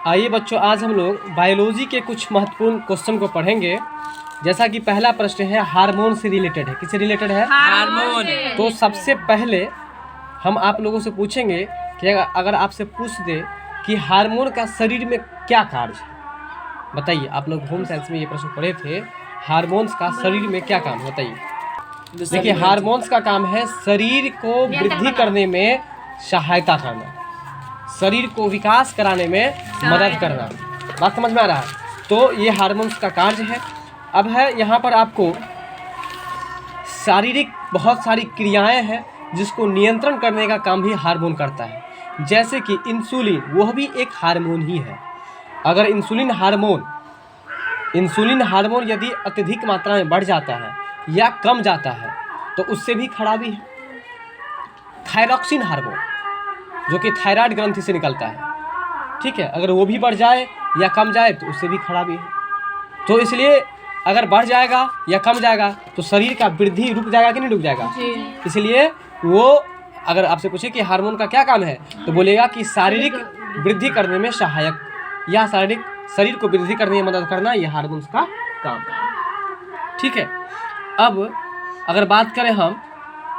आइए बच्चों, आज हम लोग बायोलॉजी के कुछ महत्वपूर्ण क्वेश्चन को पढ़ेंगे। जैसा कि पहला प्रश्न है हार्मोन से रिलेटेड है। किससे रिलेटेड है? हार्मोन। तो सबसे पहले हम आप लोगों से पूछेंगे कि अगर आपसे पूछ दे कि हार्मोन का शरीर में क्या कार्य है, बताइए। आप लोग होम साइंस में ये प्रश्न पढ़े थे, हार्मोन्स का शरीर में क्या काम है, बताइए। देखिए, हार्मोन्स का काम है शरीर को वृद्धि करने में सहायता करना, शरीर को विकास कराने में मदद करना। बात समझ में आ रहा है? तो ये हार्मोन्स का कार्य है। अब है यहाँ पर आपको शारीरिक बहुत सारी क्रियाएं हैं जिसको नियंत्रण करने का काम भी हार्मोन करता है। जैसे कि इंसुलिन, वह भी एक हार्मोन ही है। अगर इंसुलिन हार्मोन यदि अत्यधिक मात्रा में बढ़ जाता है या कम जाता है तो उससे भी खराबी है। थायरॉक्सिन हार्मोन जो कि थायराइड ग्रंथि से निकलता है, ठीक है, अगर वो भी बढ़ जाए या कम जाए तो उससे भी खराबी है। तो इसलिए अगर बढ़ जाएगा या कम जाएगा तो शरीर का वृद्धि रुक जाएगा कि नहीं रुक जाएगा? इसलिए वो अगर आपसे पूछे कि हार्मोन का क्या काम है तो बोलेगा कि शारीरिक वृद्धि करने में सहायक या शरीर को वृद्धि करने में मदद करना, यह हार्मोन्स का काम है, ठीक है। अब अगर बात करें हम,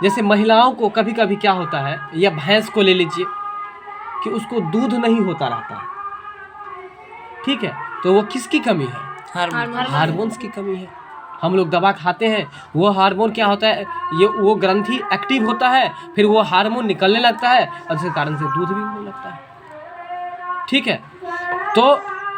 जैसे महिलाओं को कभी कभी क्या होता है, या भैंस को ले लीजिए कि उसको दूध नहीं होता रहता है, ठीक है, तो वो किसकी कमी है? हार्मोन्स की कमी है। हम लोग दवा खाते हैं, वो हार्मोन क्या होता है, ये वो ग्रंथि एक्टिव होता है, फिर वो हार्मोन निकलने लगता है और जिसके कारण से दूध भी होने लगता है, ठीक है। तो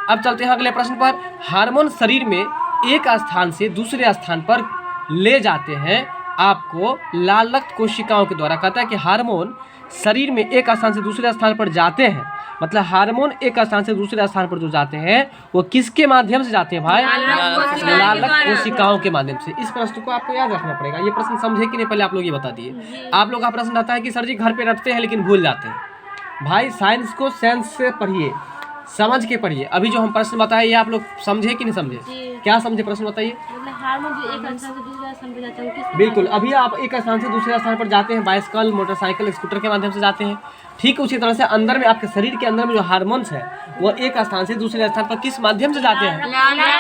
अब चलते हैं अगले प्रश्न पर। हार्मोन शरीर में एक स्थान से दूसरे स्थान पर ले जाते हैं आपको लाल रक्त कोशिकाओं के द्वारा। कहता है कि हार्मोन शरीर में एक स्थान से दूसरे स्थान पर जाते हैं, मतलब हार्मोन एक स्थान से दूसरे स्थान पर जो जाते हैं वो किसके माध्यम से जाते हैं भाई? लाल रक्त कोशिकाओं के माध्यम से। इस प्रश्न को आपको याद रखना पड़ेगा। ये प्रश्न समझे कि नहीं पहले आप लोग ये बता दिए। आप लोग का प्रश्न आता है कि सर जी घर पे रटते हैं लेकिन भूल जाते हैं। भाई साइंस को साइंस से पढ़िए, समझ के पढ़िए। अभी जो हम प्रश्न बताए ये आप लोग समझे कि नहीं समझे? क्या समझे? प्रश्न बताइए। हार्मोन जो एक स्थान से दूसरे स्थान पर जाता है किस? बिल्कुल, अभी आप एक स्थान से दूसरे स्थान पर जाते हैं, बाइसिकल, मोटरसाइकिल, स्कूटर के माध्यम से जाते हैं, ठीक उसी तरह से अंदर में आपके शरीर के अंदर में जो हार्मोन्स है वो एक स्थान से दूसरे स्थान पर किस माध्यम से जाते हैं?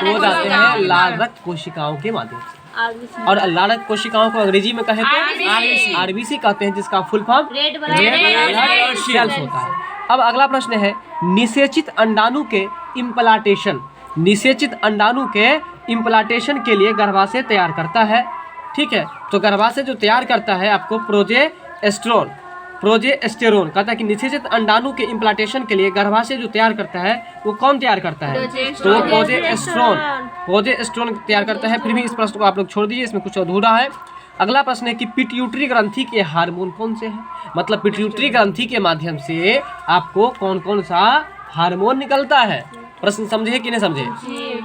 वो जाते हैं लाल रक्त कोशिकाओं के माध्यम से। और लाल रक्त कोशिकाओं को अंग्रेजी में कहें तो आरबीसी कहते हैं, जिसका full form red blood cells होता है। अब अगला प्रश्न है निषेचित अंडाणु के इम्प्लांटेशन। निषेचित अंडाणु के इम्प्लांटेशन के लिए गर्भाशय तैयार करता है, ठीक है। तो गर्भाशय जो तैयार करता है आपको प्रोजेस्टेरोन कहता है कि निषेचित अंडाणु के इम्प्लांटेशन के लिए गर्भाशय जो तैयार करता है वो कौन तैयार करता है? तो प्रोजेस्टेरोन तैयार करता है। फिर भी इस प्रश्न को आप लोग छोड़ दीजिए, इसमें कुछ अधूरा है। अगला प्रश्न है कि पिट्यूटरी ग्रंथि के हार्मोन कौन से हैं? मतलब पिट्यूटरी ग्रंथि के माध्यम से आपको कौन कौन सा हार्मोन निकलता है? प्रश्न समझे कि नहीं समझे?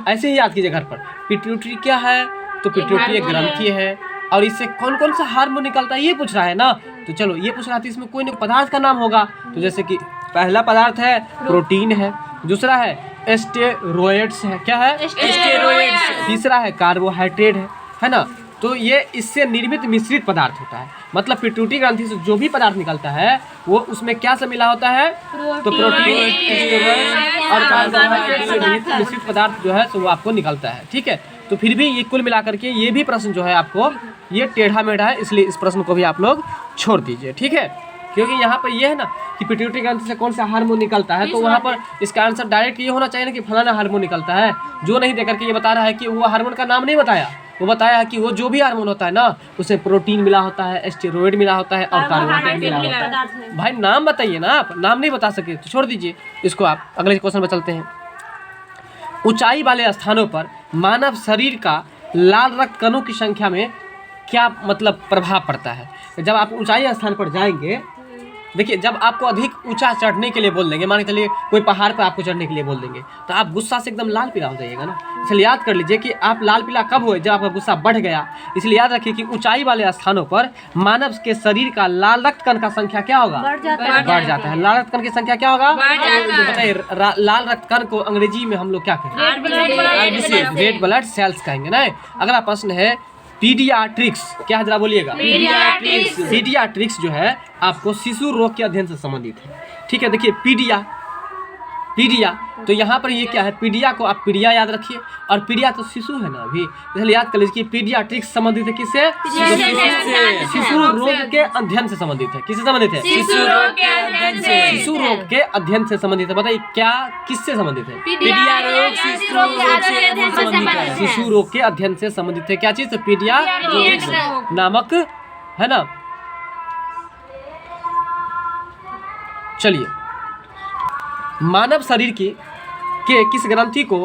ऐसे ही याद कीजिए घर पर। पिट्यूटरी क्या है? तो पिट्यूटरी एक ग्रंथि है और इससे कौन कौन सा हार्मोन निकलता है ये पूछ रहा है ना। तो चलो ये पूछ रहा था, इसमें कोई न पदार्थ का नाम होगा। तो जैसे कि पहला पदार्थ है प्रोटीन है, दूसरा है स्टेरॉइड्स है। क्या है? स्टेरॉइड्स। तीसरा है कार्बोहाइड्रेट है ना। तो ये इससे निर्मित मिश्रित पदार्थ होता है। मतलब पिट्यूटरी ग्रंथि से जो भी पदार्थ निकलता है वो उसमें क्या से मिला होता है? तो प्रोटीन, स्टेरॉइड और कार्बोहाइड्रेट से निर्मित मिश्रित पदार्थ जो है तो वो आपको निकलता है, ठीक है। तो फिर भी ये कुल मिलाकर के ये भी प्रश्न जो है आपको ये टेढ़ा मेढ़ा है, इसलिए इस प्रश्न को भी आप लोग छोड़ दीजिए, ठीक है। क्योंकि यहाँ पर ये है ना कि पिट्यूटरी ग्रंथि से कौन सा हार्मोन निकलता है, तो वहाँ पर इसका आंसर डायरेक्ट ये होना चाहिए ना कि फलाना हार्मोन निकलता है। जो नहीं देकर के ये बता रहा है कि वो हार्मोन का नाम नहीं बताया, वो बताया है कि वो जो भी हार्मोन होता है ना उसमें प्रोटीन मिला होता है, स्टेरॉइड मिला होता है और कार्बोहाइड्रेट मिला होता है। भाई नाम बताइए ना, आप नाम नहीं बता सके तो छोड़ दीजिए इसको। आप अगले क्वेश्चन पर चलते हैं। ऊंचाई वाले स्थानों पर मानव शरीर का लाल रक्त कणों की संख्या में क्या मतलब प्रभाव पड़ता है? जब आप ऊंचाई स्थान पर जाएंगे, देखिए जब आपको अधिक ऊंचा चढ़ने के लिए बोल देंगे, मान के चलिए कोई पहाड़ पर आपको चढ़ने के लिए बोल देंगे तो आप गुस्सा से एकदम लाल पीला हो जाइएगा ना। इसलिए याद कर लीजिए कि आप लाल पीला कब हुए? जब आपका गुस्सा बढ़ गया। इसलिए याद रखिए कि ऊंचाई वाले स्थानों पर मानव के शरीर का लाल रक्त कण का संख्या क्या होगा? बढ़ जाता है। लाल रक्त कण की संख्या क्या होगा? बताइए। लाल रक्त कण को अंग्रेजी में हम लोग क्या कहेंगे? रेड ब्लड सेल्स कहेंगे ना। अगला प्रश्न है पीडियाट्रिक्स। क्या है जरा बोलिएगा? पीडियाट्रिक्स जो है आपको शिशु रोग के अध्ययन से संबंधित है, ठीक है। देखिए पीडिया। तो यहाँ पर ये क्या है, पीडिया को आप पीडिया याद रखिए, और पीडिया तो शिशु है ना अभी, इसलिए याद कर लीजिए कि पीडियाट्रिक्स संबंधित है किससे, शिशु रोग के अध्ययन से संबंधित है। किससे संबंधित है, शिशु रोग के अध्ययन से। शिशु रोग के अध्ययन से संबंधित है। बताइए क्या किससे संबंधित है, पीडिया रोग शिशु रोग के अध्ययन से संबंधित है। शिशु रोग के अध्ययन से संबंधित है। क्या चीज, पीडिया नामक, है ना। चलिए, मानव शरीर के किस ग्रंथि को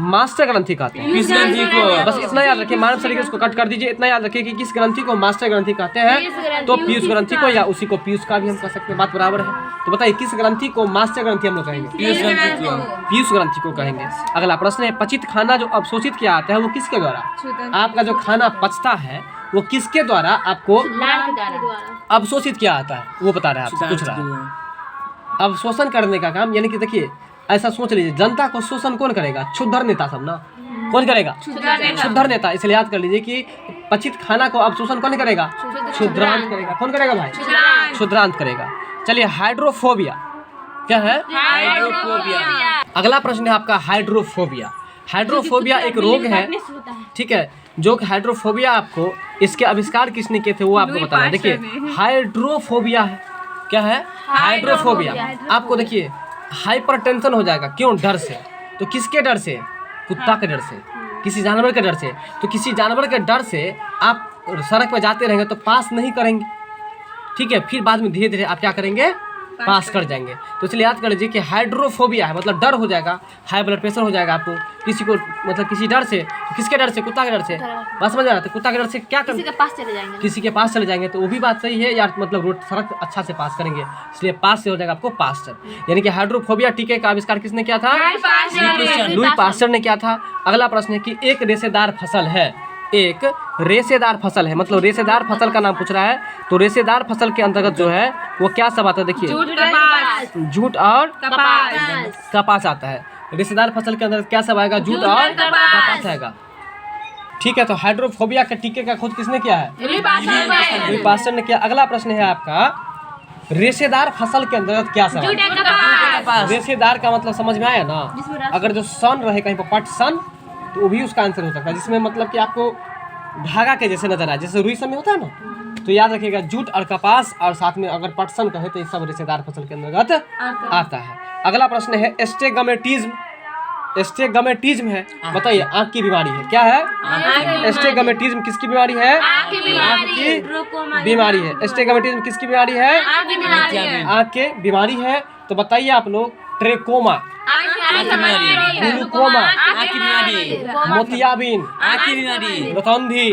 मास्टर ग्रंथि कहते हैं, किस ग्रंथि को, बस इतना याद रखिए। मानव शरीर के, उसको कट कर दीजिए, इतना याद रखिए कि किस ग्रंथि को मास्टर ग्रंथि कहते हैं, तो पीयूष ग्रंथि को, या उसी को पीयूष का भी हम कह सकते हैं, बात बराबर है। तो बताइए किस ग्रंथि को मास्टर ग्रंथि हम लोग कहेंगे, पीयूष ग्रंथि को, पीयूष ग्रंथि को कहेंगे। अगला प्रश्न है, पचित खाना जो अवशोषित किया जाता है वो किसके द्वारा, आपका जो खाना पचता है वो किसके द्वारा आपको अवशोषित किया जाता है, वो बता रहा है, आपसे पूछ रहा है। अवशोषण करने का काम, यानी कि देखिए ऐसा सोच लीजिए, जनता को शोषण कौन करेगा, क्षुद्र नेता सब ना, कौन करेगा, क्षुद्र नेता। इसलिए याद कर लीजिए कि पचित खाना को अवशोषण कौन करेगा, क्षुद्रांत करेगा। कौन करेगा भाई, क्षुद्रांत करेगा। चलिए, हाइड्रोफोबिया क्या है, हाइड्रोफोबिया। अगला प्रश्न है आपका हाइड्रोफोबिया। हाइड्रोफोबिया एक रोग है, ठीक है, जो हाइड्रोफोबिया आपको, इसके आविष्कार किसने किए थे वो आपको बताना है। देखिए हाइड्रोफोबिया है, क्या है, हाइड्रोफोबिया। आपको देखिए हाइपरटेंशन हो जाएगा, क्यों, डर से। तो किसके डर से, कुत्ता के डर से, किसी जानवर के डर से। तो किसी जानवर के डर से आप सड़क पर जाते रहेंगे तो पास नहीं करेंगे, ठीक है, फिर बाद में धीरे धीरे आप क्या करेंगे, पास कर जाएंगे। तो इसलिए याद कर लीजिए कि हाइड्रोफोबिया है, मतलब डर हो जाएगा, हाई ब्लड प्रेशर हो जाएगा आपको, किसी को मतलब किसी डर से, किसके डर से, कुत्ता के डर से, बात समझ आ रहा है। तो कुत्ता के डर से क्या कर, किसी के पास चले जाएंगे, किसी के पास चले जाएंगे, तो वो भी बात सही है यार, मतलब रोड सड़क अच्छा से पास करेंगे, इसलिए पास से हो जाएगा आपको पास्टर। यानी कि हाइड्रोफोबिया टीके का आविष्कार किसने किया था, लुई पास्टर ने किया था। अगला प्रश्न है कि एक रेशेदार फसल है, एक रेशेदार फसल है, मतलब रेशेदार फसल का नाम पूछ रहा है। तो रेशेदार फसल के अंतर्गत जो है वो क्या सब आता है, देखिए जूट और कपास आता है। रेशेदार फसल के अंदर क्या सब आएगा, जूट और कपास आएगा, ठीक है। तो हाइड्रोफोबिया के टीके का खोज किसने किया है, लुई पास्टर ने किया। अगला प्रश्न है आपका, रेशेदार फसल के अंतर्गत क्या सब आएगा। रेशेदार का मतलब समझ में आया ना, अगर जो सन रहे कहीं पर पट सन, तो वो भी उसका आंसर हो सकता है, जिसमें मतलब कि आपको धागा के जैसे नजर आए, जैसे रुई सब में होता है ना। तो याद रखिएगा जूट और कपास, और साथ में अगर पटसन कहे तो ये सब रेशेदार फसल के अंतर्गत आता है। अगला प्रश्न है एस्टेगमेटिज्म। एस्टेगमेटिज्म है, बताइए आंख की बीमारी है, क्या है, एस्टेगमेटिज्म किसकी बीमारी है, आंख की बीमारी है। एस्टेगमेटिज्म किसकी बीमारी है, आंख की बीमारी है। तो बताइए आप लोग, ट्रेकोमा, ग्लूकोमा, मोतियाबिंद, रतौंधी,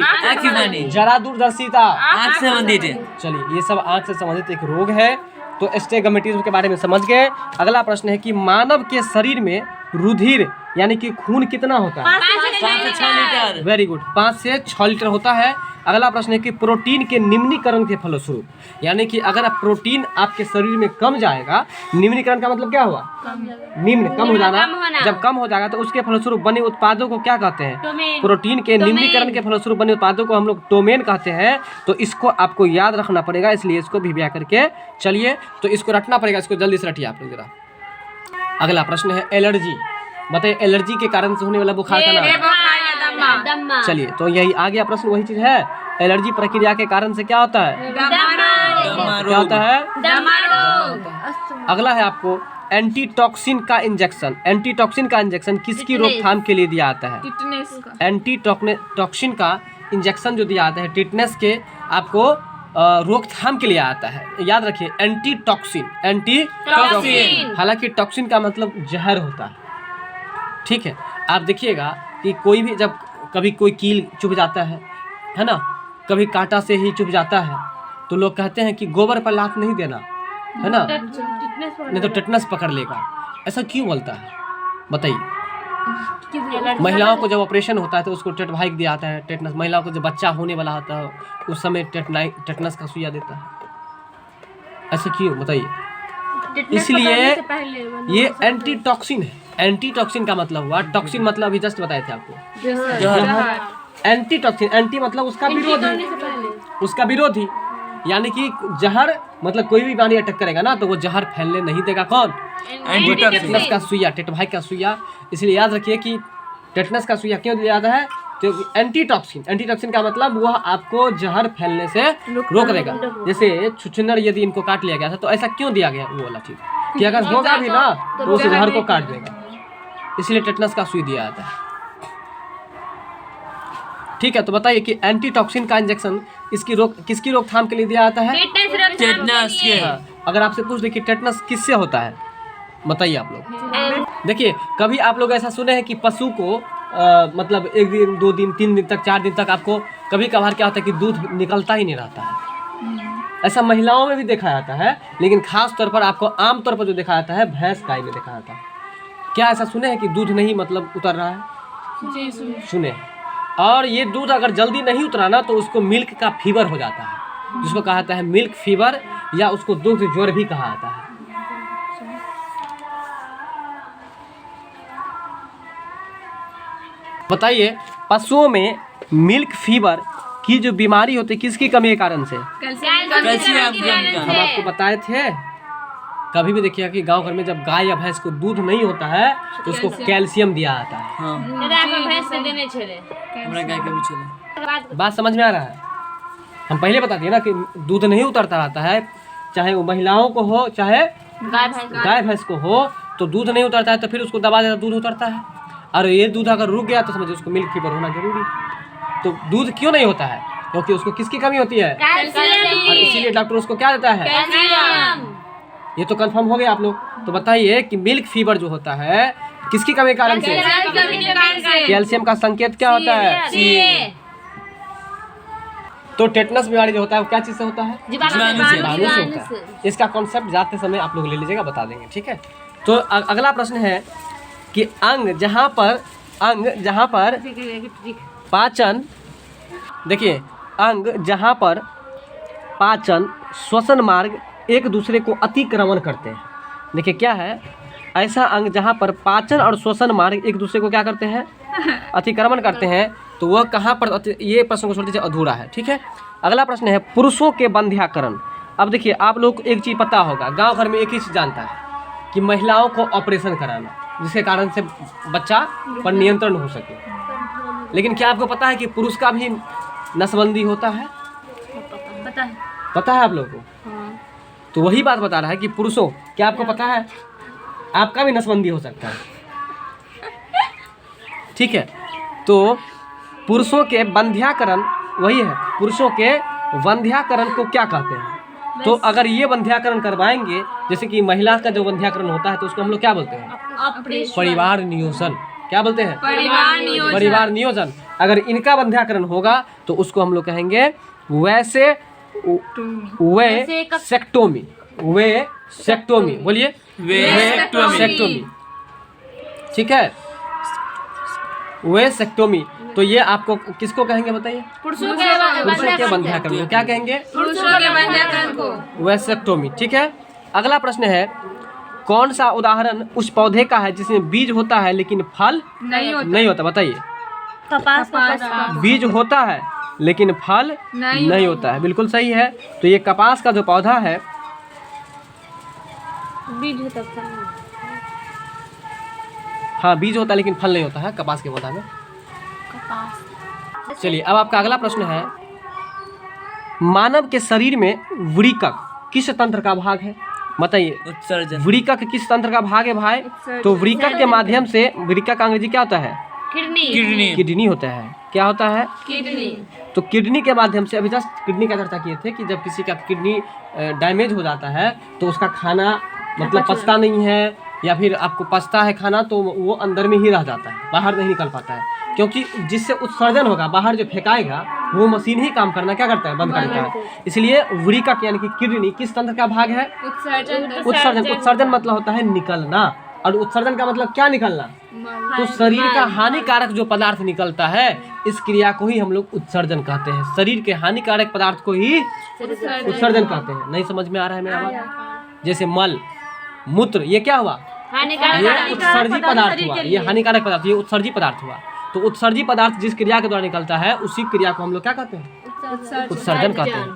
जरा दूरदर्शिता, आँख से संबंधित है। चलिए ये सब आंख से संबंधित एक रोग है। तो एस्टेगमेटिज्म के बारे में समझ गए। अगला प्रश्न है कि मानव के शरीर में रुधिर यानी कि खून कितना होता है, 5 से 6 लीटर। वेरी गुड, 5 से 6 लीटर होता है। अगला प्रश्न है कि प्रोटीन के निम्नीकरण के फलस्वरूप, यानी कि अगर प्रोटीन आपके शरीर में कम जाएगा, निम्नीकरण का मतलब क्या हुआ, निम्न कम हो जाना, जब कम हो जाएगा तो उसके फलस्वरूप बने उत्पादों को क्या कहते हैं, प्रोटीन के निम्नीकरण के फलस्वरूप बने उत्पादों को हम लोग डोमेन कहते हैं। तो इसको आपको याद रखना पड़ेगा, इसलिए इसको भी ब्याह करके चलिए, तो इसको रटना पड़ेगा, इसको जल्दी से रटिए आप लोग जरा। अगला प्रश्न है एलर्जी। बताइए एलर्जी के कारण से होने वाला बुखार का नाम। चलिए तो यही आ गया प्रश्न, वही चीज है। एलर्जी प्रक्रिया के कारण से क्या होता है, क्या होता है, अगला है आपको एंटीटॉक्सिन का इंजेक्शन। एंटीटॉक्सिन का इंजेक्शन किसकी रोकथाम के लिए दिया जाता है, एंटीटॉक्सिन का इंजेक्शन जो दिया जाता है टिटनेस के आपको रोकथाम के लिए आता है। याद रखिए एंटीटॉक्सिन, एंटीटॉक्सिन, हालांकि टॉक्सिन का मतलब जहर होता है, ठीक है। आप देखिएगा कि कोई भी जब कभी कोई कील चुभ जाता है ना, कभी कांटा से ही चुभ जाता है, तो लोग कहते हैं कि गोबर पर लात नहीं देना, है ना, नहीं तो टेटनस पकड़ लेगा। ऐसा क्यों बोलता है बताइए। महिलाओं को जब ऑपरेशन होता है तो उसको टेट भाग दिया जाता है, टेटनस। महिलाओं को जब बच्चा होने वाला होता है उस समय टेटनस का सुइया देता है, ऐसा क्यों बताइए। इसलिए ये एंटीटॉक्सिन है। एंटीटॉक्सिन का मतलब हुआ, टॉक्सिन मतलब अभी जस्ट बताए थे आपको, एंटीटॉक्सिन, एंटी मतलब उसका विरोधी, उसका विरोधी, यानी कि जहर मतलब कोई भी बीमारी अटैक करेगा ना तो वो जहर फैलने नहीं देगा। कौन? टेटनस का सुइया, टेटभाई का सुइया। इसलिए याद रखिए कि टेटनस का सुइया क्यों दिया जाता है? तो एंटीटॉक्सिन, एंटीटॉक्सिन का मतलब वह आपको जहर फैलने से रोक देगा। जैसे छुछुंदर यदि इनको काट लिया गया था तो ऐसा क्यों दिया गया वो वाला चीज कि अगर होगा भी ना तो उस जहर को काट देगा, इसलिए टेटनस का सुई दिया जाता है। ठीक है, तो बताइए कि एंटीटॉक्सिन का इंजेक्शन किसकी रोकथाम के लिए दिया जाता है? टेटनस के। हाँ, अगर आपसे पूछ दे कि टेटनस किससे होता है, बताइए आप लोग। देखिए, कभी आप लोग ऐसा सुने हैं कि पशु को मतलब 1 दिन 2 दिन 3 दिन तक 4 दिन तक आपको कभी कभार क्या होता है कि दूध निकलता ही नहीं रहता है। ऐसा महिलाओं में भी देखा जाता है, लेकिन खास तौर पर आपको आम तौर पर जो देखा जाता है भैंस गाय में देखा जाता है। क्या ऐसा सुने हैं कि दूध नहीं मतलब उतर रहा है? जी सुने। और ये दूध अगर जल्दी नहीं उतरा ना तो उसको मिल्क का फीवर हो जाता है, जिसको कहा जाता है मिल्क फीवर, या उसको दूध ज्वर भी कहा जाता है। बताइए, पशुओं में मिल्क फीवर की जो बीमारी होती है किसकी कमी के कारण से? हम आपको बताए थे। कभी भी देखिए कि गांव घर में जब गाय या भैंस को दूध नहीं होता है तो उसको कैल्शियम दिया जाता है। हाँ, हमरा गाय के भी चले। बात समझ में आ रहा है? हम पहले बता दिए ना कि दूध नहीं उतरता रहता है, चाहे वो महिलाओं को हो चाहे गाय भैंस को हो, तो दूध नहीं उतरता है तो फिर उसको दबा देता दूध उतरता है। और ये दूध अगर रुक गया तो समझिए उसको मिल्क फीवर होना जरूरी। तो दूध क्यों नहीं होता है? क्योंकि उसको किसकी कमी होती है? और इसीलिए डॉक्टर उसको क्या देता है? ये तो कंफर्म हो गया आप लोग। तो बताइए कि मिल्क फीवर जो होता है किसकी कमी के कारण से? कैल्शियम का संकेत क्या होता है? तो टेटनस बीमारी जो होता है वो क्या चीज से होता है? जीवाणु से। जीवाणु से होता है। इसका कॉन्सेप्ट जाते समय आप लोग ले लीजिएगा, बता देंगे। ठीक है, तो अगला प्रश्न है कि अंग जहाँ पर पाचन, देखिए अंग जहाँ पर पाचन श्वसन मार्ग एक दूसरे को अतिक्रमण करते हैं। देखिए क्या है, ऐसा अंग जहाँ पर पाचन और श्वसन मार्ग एक दूसरे को क्या करते हैं? अतिक्रमण करते हैं, तो वह कहाँ पर? ये प्रश्न को छोड़ दीजिए, अधूरा है। ठीक है, अगला प्रश्न है पुरुषों के बंध्याकरण। अब देखिए आप लोग को एक चीज़ पता होगा, गांव घर में एक ही चीज़ जानता है कि महिलाओं को ऑपरेशन कराना, जिसके कारण से बच्चा पर नियंत्रण हो सके। लेकिन क्या आपको पता है कि पुरुष का भी नसबंदी होता है? पता है आप लोगों को? तो वही बात बता रहा है कि पुरुषों, क्या आपको पता है आपका भी नसबंदी हो सकता है? ठीक है, तो पुरुषों के बंध्याकरण वही है। पुरुषों के बंध्याकरण को क्या कहते हैं? तो अगर ये बंध्याकरण करवाएंगे, जैसे कि महिला का जो बंध्याकरण होता है तो उसको हम लोग क्या बोलते हैं? परिवार नियोजन। क्या बोलते हैं? परिवार नियोजन। अगर इनका बंध्याकरण होगा तो उसको हम लोग कहेंगे वैसे सेक्टोमी। बोलिए सेक्टोमी। ठीक है, सेक्टोमी। तो ये आपको किसको कहेंगे बताइए? पुरुषों के बंध्याकरण को क्या कहेंगे? वेसेक्टोमी। ठीक है, अगला प्रश्न है कौन सा उदाहरण उस पौधे का है जिसमें बीज होता है लेकिन फल नहीं होता? बताइए। कपास बीज होता है लेकिन फल नहीं होता है, बिल्कुल सही है। तो ये कपास का जो पौधा है, बीज होता है, हाँ बीज होता है लेकिन फल नहीं होता है कपास के पौधा में। चलिए, अब आपका अगला प्रश्न है मानव के शरीर में वृक्क किस तंत्र का भाग है? बताइए। उत्सर्जन। वृक्क किस तंत्र का भाग है भाई? तो वृक्क के माध्यम से, वृक्क का अंग्रेजी क्या होता है? किडनी होता है। क्या होता है? तो किडनी के माध्यम से, अभी जस्ट किडनी का चर्चा किए थे कि जब किसी का किडनी डैमेज हो जाता है तो उसका खाना मतलब पचता नहीं है, या फिर आपको पचता है खाना तो वो अंदर में ही रह जाता है, बाहर नहीं निकल पाता है, क्योंकि जिससे उत्सर्जन होगा, बाहर जो फेंकाएगा वो मशीन ही काम करना क्या करता है? बंद कर देता है। इसलिए वृक्क यानी कि किडनी किस तंत्र का भाग है? उत्सर्जन। उत्सर्जन मतलब होता है निकलना, और उत्सर्जन का मतलब क्या? निकलना। तो शरीर का हानिकारक जो पदार्थ निकलता है, इस क्रिया को ही हम लोग उत्सर्जन कहते हैं। शरीर के हानिकारक पदार्थ को ही उत्सर्जन कहते हैं। नहीं समझ में आ रहा है मेरा बात? जैसे मल, मूत्र, ये क्या हुआ? ये उत्सर्जी पदार्थ हुआ। ये हानिकारक पदार्थ, ये उत्सर्जी पदार्थ हुआ। तो उत्सर्जी पदार्थ जिस क्रिया के द्वारा निकलता है उसी क्रिया को हम लोग क्या कहते हैं? उत्सर्जन कहते हैं।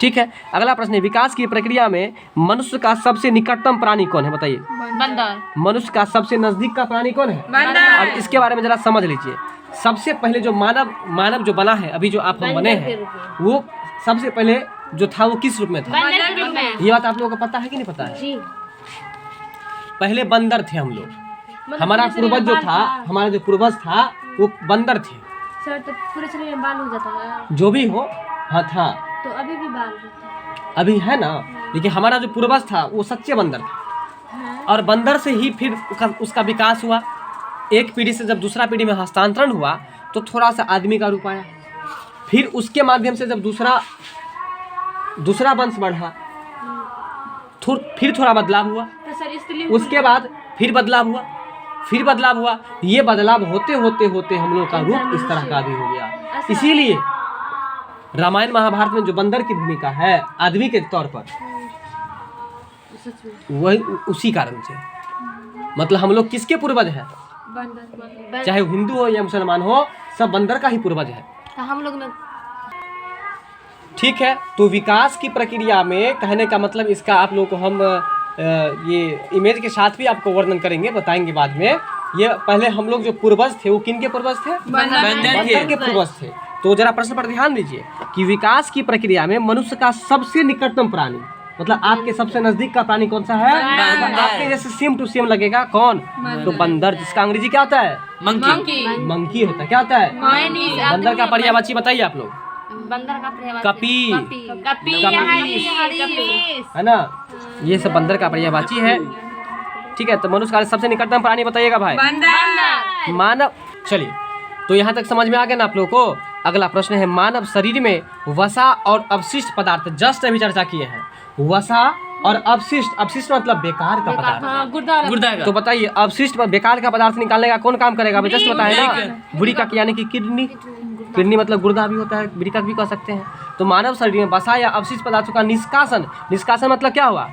ठीक है। अगला प्रश्न है, विकास की प्रक्रिया में मनुष्य का सबसे निकटतम प्राणी कौन है? बताइए। बंदर। मनुष्य का सबसे नजदीक का प्राणी कौन है? बंदर। अब इसके बारे में जरा समझ लीजिए। सबसे पहले जो मानव जो बना है, अभी जो आप हम बने हैं, वो सबसे पहले जो था वो किस रूप में था? बंदर के रूप में। ये बात आप लोगों को पता है कि नहीं पता है? जी। पहले बंदर थे हम लोग। हमारा पूर्वज जो था, हमारा जो पूर्वज था वो बंदर थे। सर तो पूरे शरीर में बाल हो जाता है। जो भी हो, हाँ था, तो अभी भी बाल होता है। अभी है ना। लेकिन हमारा जो पूर्वज था वो सच्चे बंदर था, हाँ। और बंदर से ही फिर उसका विकास हुआ। एक पीढ़ी से जब दूसरा पीढ़ी में हस्तांतरण हुआ तो थोड़ा सा आदमी का रूप आया। फिर उसके माध्यम से जब दूसरा वंश बढ़ा, फिर थोड़ा बदलाव हुआ। तो सर इसलिए उसके बाद फिर बदलाव हुआ। ये बदलाव होते होते हम लोग का रूप इस तरह का भी हो गया। इसीलिए रामायण महाभारत में जो बंदर की भूमिका है आदमी के तौर पर, वही उसी कारण से, मतलब हम लोग किसके पूर्वज हैं? बंदर। चाहे हिंदू हो या मुसलमान हो, सब बंदर का ही पूर्वज है। तो हम लोग ने ठीक है। तो विकास की प्रक्रिया में कहने का मतलब इसका आप लोग को हम ये इमेज के साथ भी आपको वर्णन करेंगे, बताएंगे बाद में। ये पहले हम लोग जो पूर्वज थे वो किन के पूर्वज थे? बंदर के पूर्वज थे। तो जरा प्रश्न पर ध्यान दीजिए कि विकास की प्रक्रिया में मनुष्य का सबसे निकटतम प्राणी, मतलब आपके सबसे नजदीक का प्राणी कौन सा है? मतलब आपके जैसे सेम टू सेम लगेगा कौन? तो बंदर, जिसका अंग्रेजी क्या होता है? मंकी होता है। क्या होता है? बंदर का पर्यायवाची बताइए आप लोग। बंदर का कपी, कपी है ना। ये सब बंदर का पर्यायवाची है। ठीक है। तो मनुष्य का सबसे निकटतम प्राणी बताइएगा भाई। मानव। चलिए, तो यहाँ तक समझ में आ गया ना आप लोगों को। अगला प्रश्न है, मानव शरीर में वसा और अपशिष्ट पदार्थ, जस्ट अभी चर्चा किए हैं। वसा और अपशिष्ट मतलब बेकार का पदार्थ। गुर्दा का। तो बताइए, अपशिष्ट बेकार का पदार्थ निकालने का कौन काम करेगा? अभी जस्ट बताया ना, बुरिका यानी कि किडनी मतलब गुर्दा भी होता है, वृक्क भी कह सकते हैं। तो मानव शरीर में वसा या अपशिष्ट पदार्थों का निष्कासन मतलब क्या हुआ?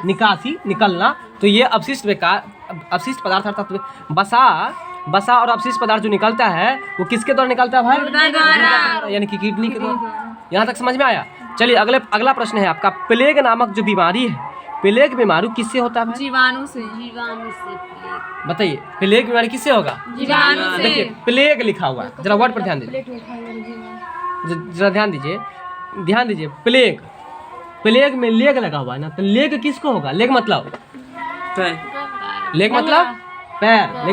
निकासी, निकलना। तो ये अपशिष्ट पदार्थ अर्थात वसा और अपशिष्ट पदार्थ जो निकलता है वो किसके द्वारा निकलता है भाई? यानी कि किडनी के द्वारा। यहाँ तक समझ में आया। चलिए अगला प्रश्न है आपका, प्लेग नामक जो बीमारी है, प्लेग बीमारी किससे होता है? जीवाणु से। बताइए, प्लेग बीमारी किससे होगा? जीवाणु से। देखिए प्लेग लिखा हुआ है, जरा वर्ड पर ध्यान दीजिए, जरा ध्यान दीजिए। प्लेग में लेग लगा हुआ है ना, तो लेग किसको होगा? लेग मतलब पैर। लेग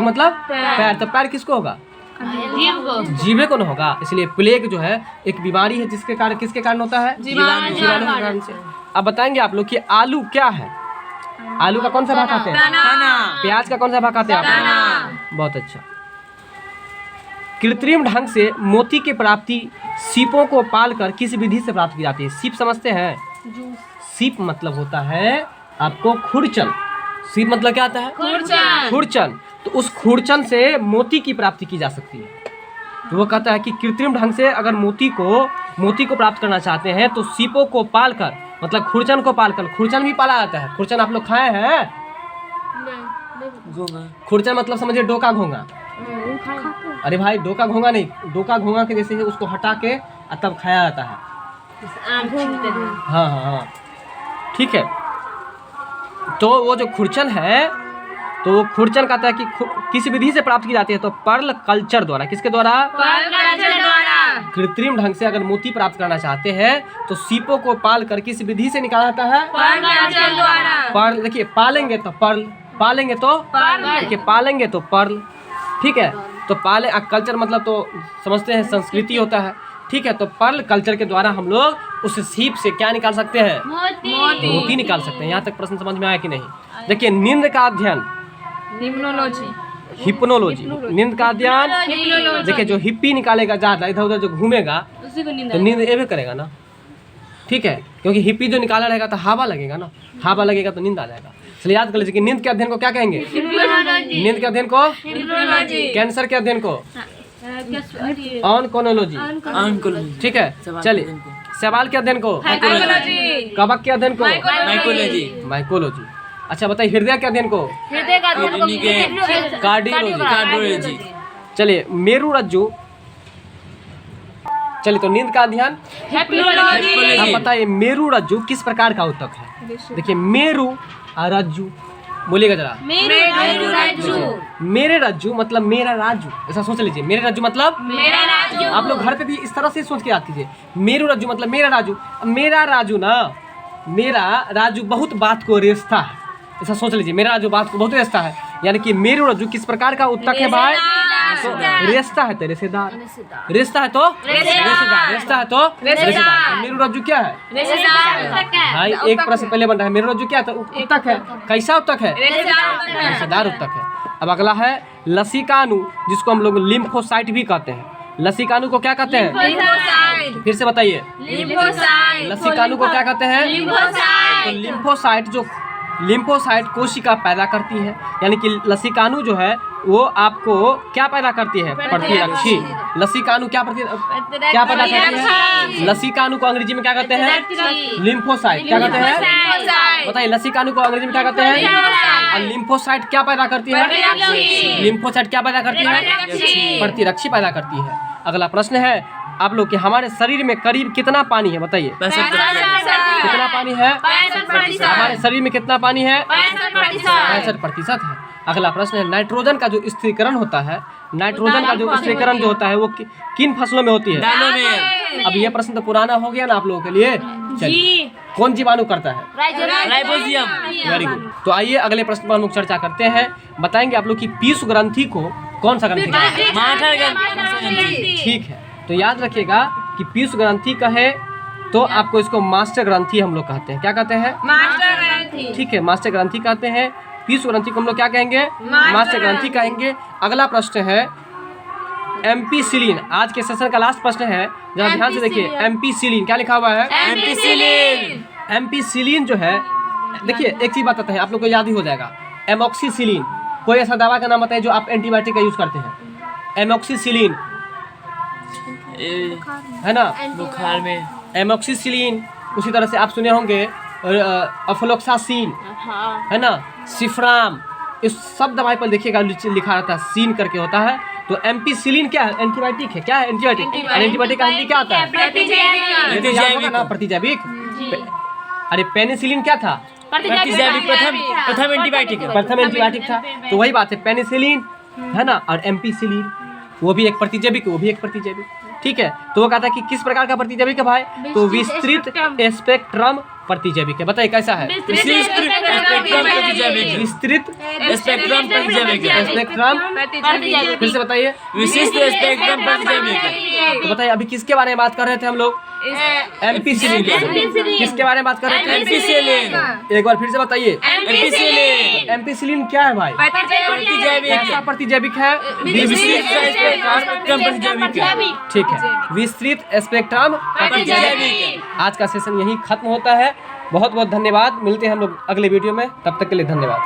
मतलब पैर। तो पैर किसको होगा? जीवे को न होगा। इसलिए प्लेग जो है एक बीमारी है जिसके कारण किसके कारण होता है? जीवाणु के कारण से। अब बताएंगे आप लोग कि आलू क्या है? आलू का कौन सा भाग खाते हैं? प्याज का कौन सा भाग खाते हैं आप? बहुत अच्छा। कृत्रिम ढंग से मोती की प्राप्ति सीपों को पालकर किस विधि से प्राप्त की जाती है? सीप समझते हैं? सीप मतलब होता है आपको खुरचन। सीप मतलब क्या आता है? खुरचन। तो उस खुरचन से मोती की प्राप्ति की जा सकती है। तो वो कहता है कि कृत्रिम ढंग से अगर मोती को प्राप्त करना चाहते हैं तो सीपों को पालकर, मतलब खुरचन को पालकर, खुरचन भी पाला जाता है। खुरचन आप लोग खाए हैं? खुरचन मतलब समझिए डोका घोंगा। अरे भाई, डोका घोंगा नहीं, डोका घोंगा के जैसे उसको हटा के तब खाया जाता है। हाँ, ठीक है। तो वो जो खुरचन है, तो वो खुरचन कहता है कि किस विधि से प्राप्त की जाती है? तो पर्ल कल्चर द्वारा। किसके द्वारा? कृत्रिम ढंग से अगर मोती प्राप्त करना चाहते हैं तो सीपों को पाल कर किस विधि से निकाला जाता है? पर्ल। देखिए, पालेंगे तो पर्ल। ठीक है। तो कल्चर मतलब तो समझते हैं संस्कृति होता है। ठीक है। तो पर्ल कल्चर के द्वारा हम लोग उस सीप से क्या निकाल सकते हैं? मोती निकाल सकते हैं। यहाँ तक प्रश्न समझ में आया कि नहीं? देखिए, नींद का अध्ययन हिप्नोलॉजी। नींद का अध्ययन। देखिए, जो हिप्पी निकालेगा ज्यादा इधर उधर जो घूमेगा तो नींद एवे करेगा ना। ठीक है। क्योंकि हिप्पी जो निकाला रहेगा तो हवा लगेगा ना, हवा लगेगा तो नींद आ जाएगा। इसलिए याद कर लीजिए कि नींद के अध्ययन को क्या कहेंगे? नींद के अध्ययन को? कैंसर के अध्ययन को ऑनकोलॉजी। ठीक है। चलिए, सवाल के अध्ययन को? कवक के अध्ययन को? माइकोलॉजी। अच्छा बताइए, हृदय के अध्ययन को? कार्डियोलॉजी। चलिए, मेरुरज्जु चलिए तो नींद का ध्यान। Happology। अब बताइए मेरु रज्जु किस प्रकार का उत्तक है? देखिए मेरु और रज्जु, बोलिएगा जरा। मेरू राजू। मेरे रज्जु मतलब मेरा राजू, ऐसा सोच लीजिए। मेरे रज्जु मतलब मेरा राजू। आप लोग घर पे भी इस तरह से सोच के याद कीजिए। मेरू रज्जु मतलब मेरा राजू। मेरा राजू ना, मेरा राजू बहुत बात को रेसता है, ऐसा सोच लीजिए। मेरा राजू बात को बहुत रेसता है, यानी कि मेरू रज्जु किस प्रकार का उत्तक है भाई? तो रेसता है तो रेसेदार, रेसता है तो रेसेदार, रेसता है तो रेसेदार। मेरू रज्जु क्या है भाई? एक प्रश्न पहले बन रहा है, मेरू रज्जु क्या है? तो उत्तक है। कैसा उत्तक है? रेसेदार उत्तक है। अब अगला है लसिकानु, जिसको हम लोग लिम्फोसाइट भी कहते हैं। लसिकानु को क्या कहते हैं? फिर से बताइए। लसिकानु को क्या कहते हैं? तो लिम्फोसाइट, जो लिम्फोसाइट कोशिका पैदा करती है, यानी कि लसिकानु जो है वो आपको क्या पैदा करती है? प्रतिरक्षी। लसिकानु क्या क्या पैदा करती है? लसिकानु को अंग्रेजी में क्या कहते हैं? लिम्फोसाइट। क्या कहते हैं? बताइए लसिकानु को अंग्रेजी में क्या कहते हैं? और लिम्फोसाइट क्या पैदा करती है? लिम्फोसाइट क्या पैदा करती है? प्रतिरक्षी पैदा करती है। अगला प्रश्न है आप लोग कि हमारे शरीर में करीब कितना पानी है? बताइए कितना पानी है हमारे शरीर में? कितना पानी है? 65% है। अगला प्रश्न है नाइट्रोजन का जो स्थिरीकरण होता है, नाइट्रोजन का जो स्थिरीकरण जो होता है वो किन फसलों में होती है? दालों में। अब ये प्रश्न तो पुराना हो गया ना आप लोगों के लिए। चलिए कौन जीवाणु करता है? राइबोजियम। Very good. तो आइए अगले प्रश्न पर हम लोग चर्चा करते हैं। बताएंगे आप लोग की पीयूष ग्रंथि को कौन सा ग्रंथि कहते हैं? माठा ग्रंथि। ठीक है, तो याद रखिएगा कि पीयूष ग्रंथि कहे तो आपको इसको मास्टर ग्रंथि हम लोग कहते हैं। क्या कहते हैं? ठीक है, मास्टर ग्रंथि कहते हैं। पीयूष ग्रंथि को हम लोग क्या कहेंगे? मास्टर ग्रंथि कहेंगे। अगला प्रश्न है एम्पीसिलिन। आज के सेशन का लास्ट प्रश्न है, जरा ध्यान से देखिए। एम्पीसिलिन क्या लिखा हुआ है? एम्पिसिलिन। एम्पीसिलिन जो है, देखिए एक चीज बताते हैं, आप लोग को याद ही हो जाएगा। एमॉक्सिसिलिन, कोई ऐसा दवा का नाम बताइए जो आप एंटीबायोटिक का यूज करते हैं? एमॉक्सिसिलिन है ना, बुखार में। एमॉक्सिसिलिन। उसी तरह से आप सुने होंगे अफ्लोक्सासिन, है ना, सिफ्राम। इस सब दवाई पर देखिएगा लिखा रहता है, सीन करके होता है। तो एम्पीसिलिन क्या है? एंटीबायोटिक है। क्या है एंटीबायोटिक? एंटीबायोटिक का हिंदी क्या होता है? ये तो याद होगा ना, प्रतिजैविक। अरे पेनिसिलिन क्या था? प्रतिजैविक प्रथम एंटीबायोटिक है। प्रथम एंटीबायोटिक था। तो वही बात है, पेनिसिलिन है ना, और एम्पीसिलिन वो भी एक प्रतिजैविक, वो भी एक प्रतिजैविक। ठीक है, तो वो कहता है कि किस प्रकार का प्रतिजैविक है भाई? तो विस्तृत स्पेक्ट्रम प्रतिजैविक है। बताइए कैसा है? विस्तृत स्पेक्ट्रम प्रतिजैविक है। विस्तृत स्पेक्ट्रम प्रतिजैविक है। स्पेक्ट्रम, फिर से बताइए। विशिष्ट स्पेक्ट्रम प्रतिजैविक है। तो बताइए अभी किसके बारे में बात कर रहे थे हम लोग? एम्पीसिलिन। किसके बारे में बात कर रहे थे? एम्पिसिलिन। एक बार फिर से बताइए। एम्पिसिलिन। एम्पीसिलिन क्या है भाई? प्रतिजैविक कैसा है। प्रतिजैविक है? विशिष्ट स्पेक्ट्रम प्रतिजैविक है। ठीक है, विस्तृत स्पेक्ट्रम प्रतिजैविक है। आज का सेशन यही खत्म होता है। बहुत बहुत धन्यवाद। मिलते हैं हम लोग अगले वीडियो में, तब तक के लिए धन्यवाद।